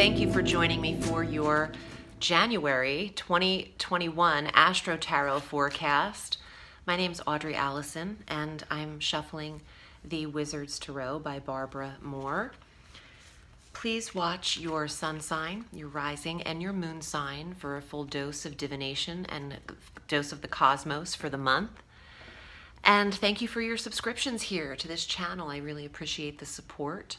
thank you for joining me for your January 2021 Astro Tarot forecast. My name's Audrey Alison, and I'm shuffling the Wizard's Tarot by Barbara Moore. Please watch your sun sign, your rising, and your moon sign for a full dose of divination and a dose of the cosmos for the month. And thank you for your subscriptions here to this channel. I really appreciate the support.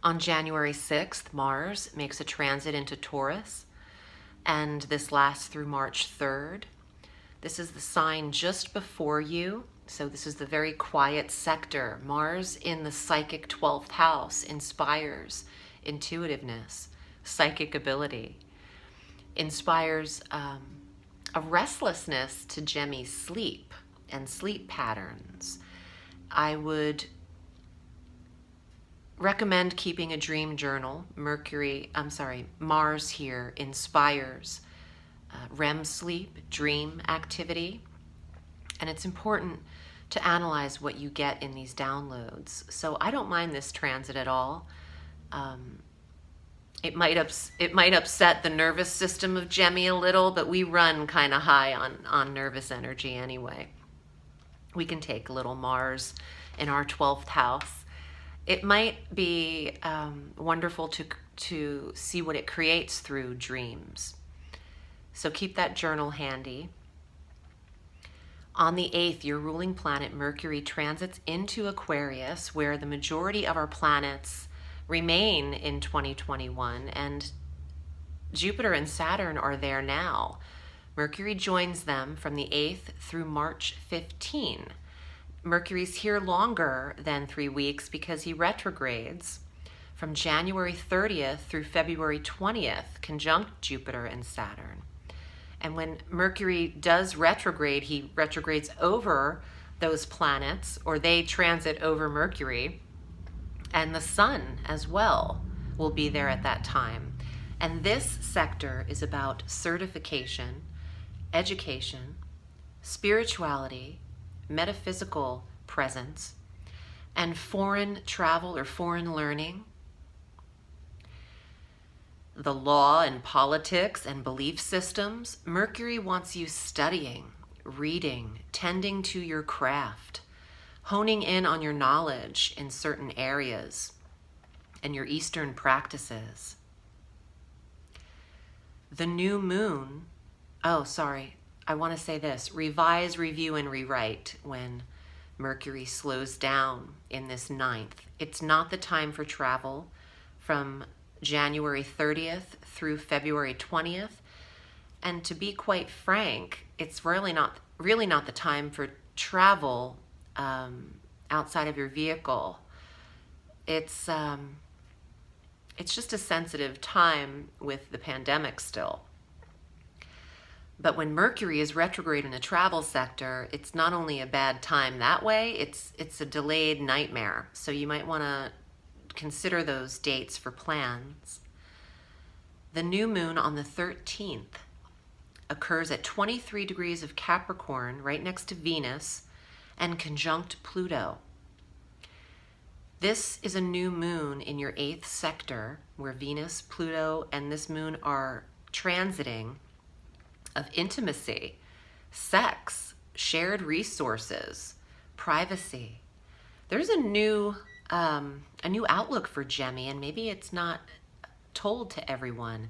On January 6th, Mars makes a transit into Taurus, and this lasts through March 3rd. This is the sign just before you, so this is the very quiet sector. Mars in the psychic 12th house inspires intuitiveness, psychic ability, inspires a restlessness to Gemmie's sleep and sleep patterns. I would recommend keeping a dream journal. Mars here inspires REM sleep, dream activity, and it's important to analyze what you get in these downloads. So I don't mind this transit at all. It might upset the nervous system of Gemmie a little, but we run kind of high on nervous energy anyway. We can take a little Mars in our 12th house. It might be wonderful to see what it creates through dreams. So keep that journal handy. On the 8th, your ruling planet Mercury transits into Aquarius, where the majority of our planets remain in 2021, and Jupiter and Saturn are there now. Mercury joins them from the 8th through March 15. Mercury's here longer than 3 weeks because he retrogrades from January 30th through February 20th, conjunct Jupiter and Saturn. And when Mercury does retrograde, he retrogrades over those planets, or they transit over Mercury, and the sun as well will be there at that time. And this sector is about certification, education, spirituality, metaphysical presence, and foreign travel or foreign learning, the law and politics and belief systems. Mercury wants you studying, reading, tending to your craft, honing in on your knowledge in certain areas and your Eastern practices. The new moon, I want to say this: revise, review, and rewrite when Mercury slows down in this 9th. It's not the time for travel from January 30th through February 20th. And to be quite frank, it's really not the time for travel outside of your vehicle. It's just a sensitive time with the pandemic still. But when Mercury is retrograde in the travel sector, it's not only a bad time that way, it's a delayed nightmare. So you might want to consider those dates for plans. The new moon on the 13th occurs at 23 degrees of Capricorn, right next to Venus, and conjunct Pluto. This is a new moon in your 8th sector, where Venus, Pluto, and this moon are transiting, of intimacy, sex, shared resources, privacy. There's a new outlook for Gemmie, and maybe it's not told to everyone.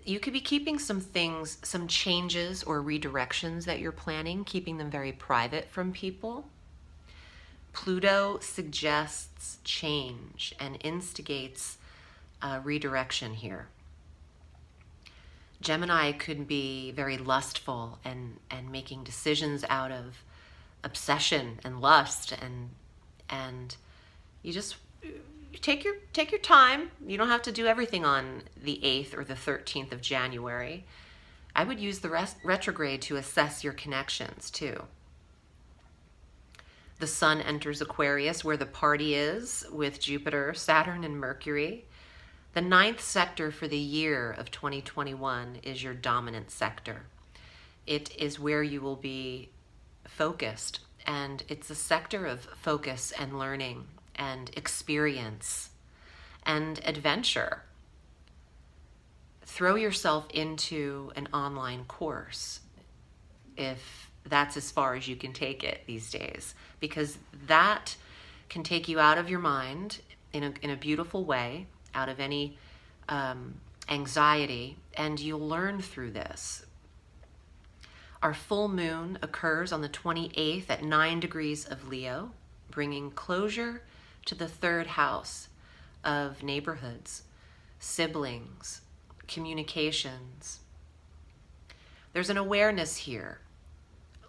You could be keeping some things, some changes or redirections that you're planning, keeping them very private from people. Pluto suggests change and instigates redirection here. Gemini could be very lustful and making decisions out of obsession and lust, and you take your time. You don't have to do everything on the 8th or the 13th of January. I would use the retrograde to assess your connections too. The sun enters Aquarius, where the party is, with Jupiter, Saturn, and Mercury. The 9th sector for the year of 2021 is your dominant sector. It is where you will be focused, and it's a sector of focus and learning and experience and adventure. Throw yourself into an online course if that's as far as you can take it these days, because that can take you out of your mind in a beautiful way, out of any anxiety, and you'll learn through this. Our full moon occurs on the 28th at 9 degrees of Leo, bringing closure to the third house of neighborhoods, siblings, communications. There's an awareness here.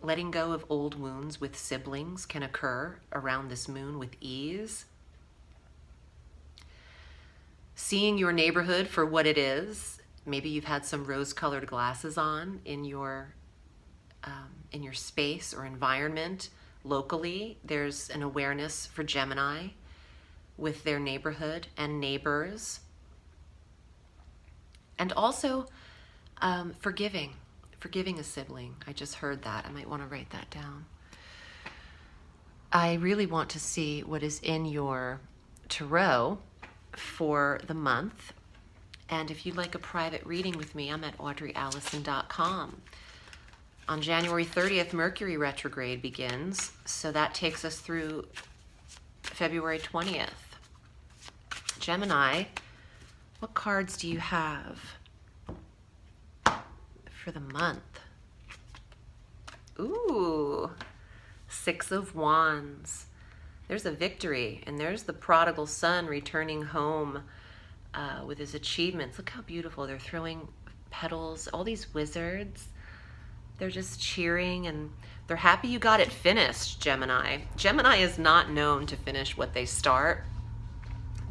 Letting go of old wounds with siblings can occur around this moon with ease. Seeing your neighborhood for what it is. Maybe you've had some rose-colored glasses on in your space or environment locally. There's an awareness for Gemini with their neighborhood and neighbors. And also forgiving a sibling. I just heard that. I might want to write that down. I really want to see what is in your tarot for the month. And if you'd like a private reading with me, I'm at audreyalison.com. On January 30th, Mercury retrograde begins, so that takes us through February 20th. Gemini, what cards do you have for the month? Ooh, Six of Wands. There's a victory, and there's the prodigal son returning home with his achievements. Look how beautiful. They're throwing petals. All these wizards, they're just cheering, and they're happy you got it finished, Gemini. Gemini is not known to finish what they start.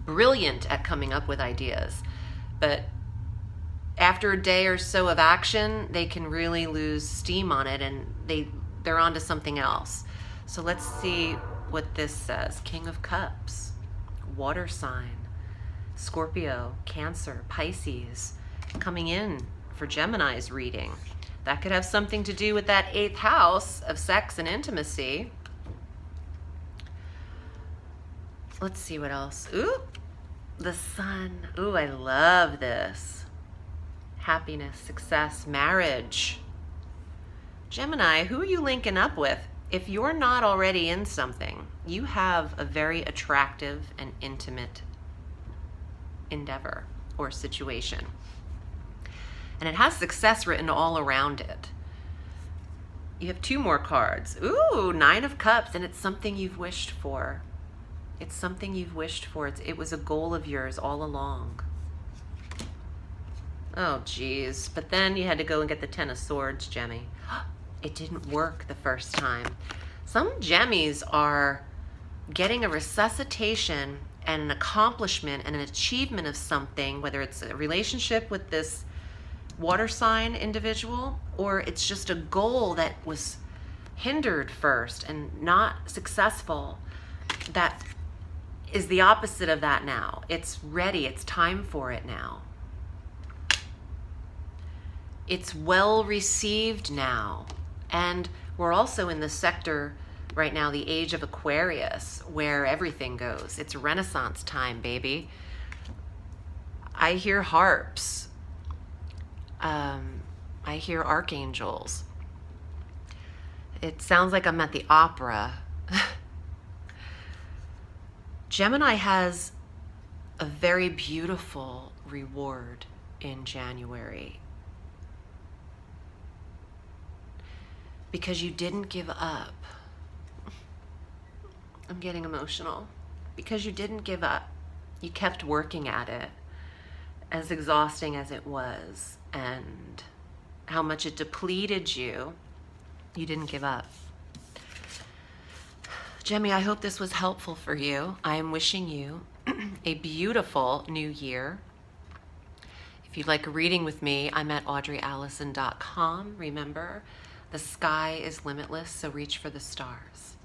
Brilliant at coming up with ideas, but after a day or so of action, they can really lose steam on it, and they're onto something else. So let's see what this says. King of Cups, water sign, Scorpio, Cancer, Pisces, coming in for Gemini's reading. That could have something to do with that 8th house of sex and intimacy. Let's see what else. Ooh, the sun. Ooh, I love this. Happiness, success, marriage. Gemini, who are you linking up with? If you're not already in something, you have a very attractive and intimate endeavor or situation. And it has success written all around it. You have 2 more cards. Ooh, 9 of Cups, and it's something you've wished for. It's something you've wished for. It was a goal of yours all along. Oh, geez. But then you had to go and get the 10 of Swords, Gemmie. It didn't work the first time. Some Gemmies are getting a resuscitation and an accomplishment and an achievement of something, whether it's a relationship with this water sign individual, or it's just a goal that was hindered first and not successful. That is the opposite of that now. It's ready. It's time for it now. It's well received now. And we're also in the sector right now, the age of Aquarius, where everything goes. It's Renaissance time, baby. I hear harps. I hear archangels. It sounds like I'm at the opera. Gemini has a very beautiful reward in January. Because you didn't give up. I'm getting emotional. Because you didn't give up. You kept working at it, as exhausting as it was, and how much it depleted you. You didn't give up. Gemmie, I hope this was helpful for you. I am wishing you a beautiful new year. If you'd like a reading with me, I'm at audreyalison.com. Remember, the sky is limitless, so reach for the stars.